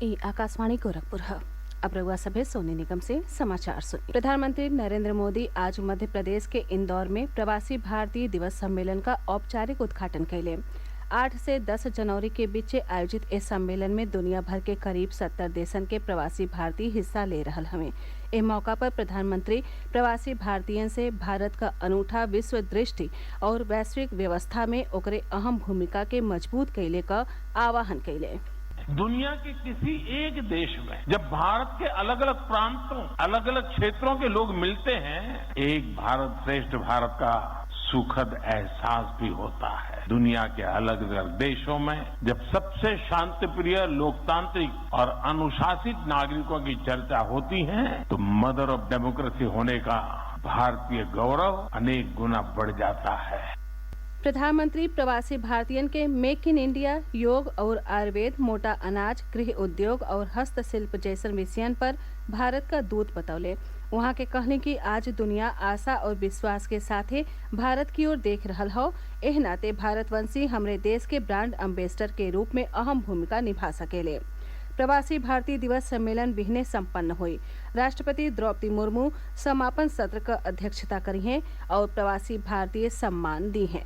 ई आकाशवाणी गोरखपुर है। अब रउआ सभे सोने निगम से समाचार सुनिए। प्रधानमंत्री नरेंद्र मोदी आज मध्य प्रदेश के इंदौर में प्रवासी भारतीय दिवस सम्मेलन का औपचारिक उद्घाटन कैले। 8 से 10 जनवरी के बीच आयोजित इस सम्मेलन में दुनिया भर के करीब 70 देशन के प्रवासी भारतीय हिस्सा ले रहल हवे। इस मौका पर प्रधानमंत्री प्रवासी भारतीयन से भारत का अनूठा विश्व दृष्टि और वैश्विक व्यवस्था में ओकरे अहम भूमिका के मजबूत कैले का आह्वान कैले। दुनिया के किसी एक देश में जब भारत के अलग अलग प्रांतों, अलग अलग क्षेत्रों के लोग मिलते हैं, एक भारत श्रेष्ठ भारत का सुखद एहसास भी होता है। दुनिया के अलग अलग देशों में जब सबसे शांतिप्रिय, लोकतांत्रिक और अनुशासित नागरिकों की चर्चा होती है तो मदर ऑफ डेमोक्रेसी होने का भारतीय गौरव अनेक गुना बढ़ जाता है। प्रधानमंत्री प्रवासी भारतीयन के मेक इन इंडिया, योग और आयुर्वेद, मोटा अनाज, गृह उद्योग और हस्तशिल्प जैसन विषयन पर भारत का दूत बतौले। वहाँ के कहने की आज दुनिया आशा और विश्वास के साथ भारत की ओर देख रहल हो। एह नाते भारतवंशी हमरे देश के ब्रांड एम्बेसडर के रूप में अहम भूमिका निभा सकेले। प्रवासी भारतीय दिवस सम्मेलन बिहने संपन्न हुई। राष्ट्रपति द्रौपदी मुर्मू समापन सत्र का अध्यक्षता करी हैं और प्रवासी भारतीय सम्मान दी हैं।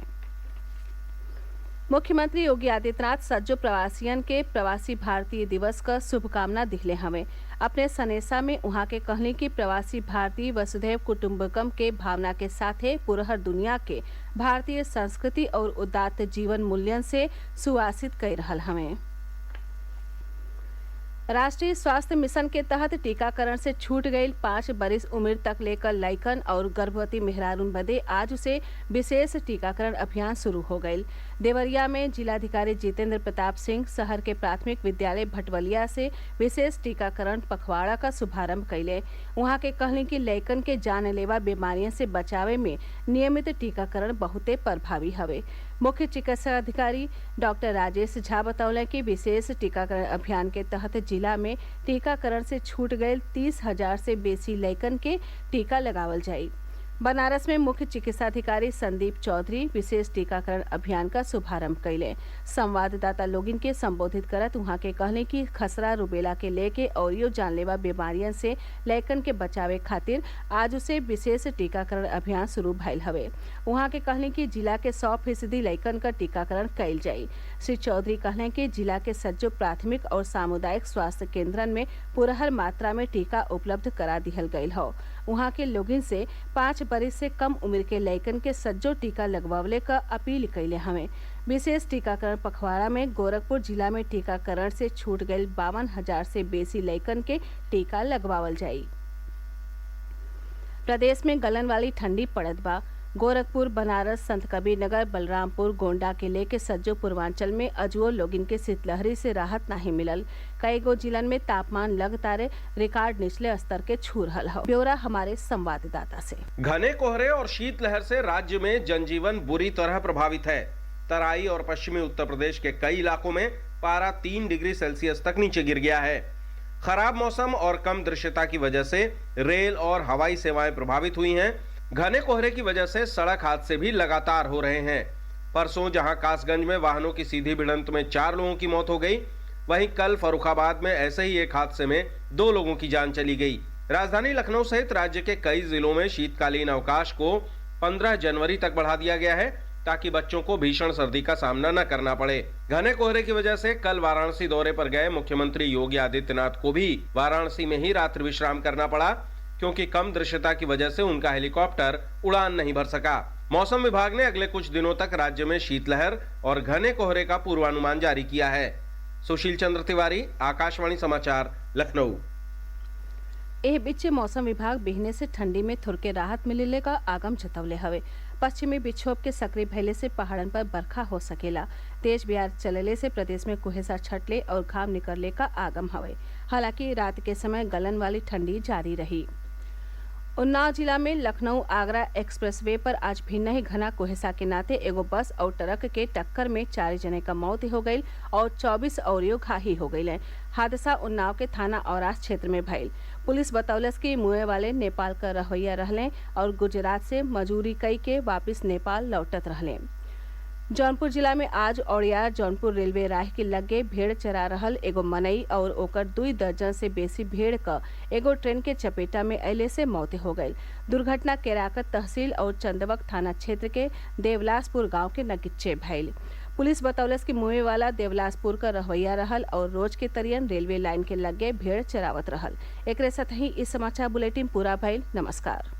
मुख्यमंत्री योगी आदित्यनाथ सज्जो प्रवासियन के प्रवासी भारतीय दिवस का शुभकामना दिखले हमें। अपने सनेसा में उहाँ के कहने की प्रवासी भारतीय वसुधैव कुटुम्बकम के भावना के साथे पुरहर दुनिया के भारतीय संस्कृति और उदात्त जीवन मूल्यन से सुवासित कर रहल हमें। राष्ट्रीय स्वास्थ्य मिशन के तहत टीकाकरण से छूट गई 5 बरिस उम्र तक लेकर लइकन और गर्भवती मेहरारून बदे आज से विशेष टीकाकरण अभियान शुरू हो गई। देवरिया में जिलाधिकारी जितेंद्र प्रताप सिंह शहर के प्राथमिक विद्यालय भटवलिया से विशेष टीकाकरण पखवाड़ा का शुभारंभ कैले। वहाँ के कहने की लइकन के जानलेवा बीमारियों से बचावे में नियमित टीकाकरण बहुते प्रभावी हवे। मुख्य चिकित्सा अधिकारी डॉक्टर राजेश झा बतौले कि विशेष टीकाकरण अभियान के तहत जिला में टीकाकरण से छूट गए 30,000 से बेसी लइकन के टीका लगावल जाई। बनारस में मुख्य चिकित्साधिकारी संदीप चौधरी विशेष टीकाकरण अभियान का शुभारंभ कैले। संवाददाता लोगिन के संबोधित करत वहाँ के कहले कि खसरा, रुबेला के लेके और यो जानलेवा बीमारियन से लइकन के बचावे खातिर आज से विशेष टीकाकरण अभियान शुरू भइल हवे। वहाँ के कहले कि जिला के 100% लइकन का टीकाकरण कैल जाई। श्री चौधरी कहले कि जिला के सज्जो प्राथमिक और सामुदायिक स्वास्थ्य केंद्रन में पुरहर मात्रा में टीका उपलब्ध करा दिहल गयल हो। वहाँ के लोगिन से 5 बरिस से कम उम्र के लइकन के सज्जो टीका लगवावले का अपील कैले हमें। विशेष टीकाकरण पखवाड़ा में गोरखपुर जिला में टीकाकरण से छूट गए 52,000 से बेसी लइकन के टीका लगवावल जाई। प्रदेश में गलन वाली ठंडी पड़त बा। गोरखपुर, बनारस, संत कबीर नगर, बलरामपुर, गोंडा के लेके सज्जो पूर्वांचल में अजुओ लोगिन के शीतलहरी से राहत नहीं मिलल। कई गो जिलन में तापमान लगातार रिकॉर्ड निचले स्तर के छू रहल है। ब्यौरा हमारे संवाददाता से। घने कोहरे और शीतलहर से राज्य में जनजीवन बुरी तरह प्रभावित है। तराई और पश्चिमी उत्तर प्रदेश के कई इलाकों में पारा 3 डिग्री सेल्सियस तक नीचे गिर गया है। खराब मौसम और कम दृश्यता की वजह से रेल और हवाई सेवाएं प्रभावित हुई हैं। घने कोहरे की वजह से सड़क हादसे भी लगातार हो रहे हैं। परसों जहां कासगंज में वाहनों की सीधी भिड़ंत में 4 लोगों की मौत हो गई, वहीं कल फर्रुखाबाद में ऐसे ही एक हादसे में 2 लोगों की जान चली गई। राजधानी लखनऊ सहित राज्य के कई जिलों में शीतकालीन अवकाश को 15 जनवरी तक बढ़ा दिया गया है ताकि बच्चों को भीषण सर्दी का सामना न करना पड़े। घने कोहरे की वजह से कल वाराणसी दौरे पर गए मुख्यमंत्री योगी आदित्यनाथ को भी वाराणसी में ही रात्रि विश्राम करना पड़ा, क्योंकि कम दृश्यता की वजह से उनका हेलीकॉप्टर उड़ान नहीं भर सका। मौसम विभाग ने अगले कुछ दिनों तक राज्य में शीतलहर और घने कोहरे का पूर्वानुमान जारी किया है। सुशील चंद्र तिवारी, आकाशवाणी समाचार, लखनऊ। एह बीच मौसम विभाग बिहने से ठंडी में थोड़के राहत मिलने का आगम जतवले हवे। पश्चिमी विक्षोभ के सक्रिय भइले से पहाड़न पर बरखा हो सकेला। तेज बिहार चलले से प्रदेश में कुहेसा छटले और घाम निकलने का आगम हवे। हालांकि रात के समय गलन वाली ठंडी जारी रही। उन्नाव जिला में लखनऊ आगरा एक्सप्रेसवे पर आज भिन्न ही घना कुहेसा के नाते एगो बस और ट्रक के टक्कर में 4 जने का मौत हो गई और 24 और घायल हो गई। हादसा उन्नाव के थाना औरास क्षेत्र में भइल। पुलिस बतौलस कि मुए वाले नेपाल का रहोइया रहले और गुजरात से मजूरी कई के वापिस नेपाल लौटत रहले। जौनपुर जिला में आज औड़ियार जौनपुर रेलवे राह के लगे भेड़ चरा रहल एगो मनई और ओकर 2 दर्जन से बेसी भेड़ क एगो ट्रेन के चपेटा में अयले से मौत हो गई। दुर्घटना केराकत तहसील और चंदवक थाना क्षेत्र के देवलासपुर गांव के नगिच्चे भइल। पुलिस बतौलस कि मुँहे वाला देवलासपुर का रहोइया रहल और रोज के तरियन रेलवे लाइन के लगे भेड़ चरावत रहल। एकरे साथ ही इस समाचार बुलेटिन पूरा भइल। नमस्कार।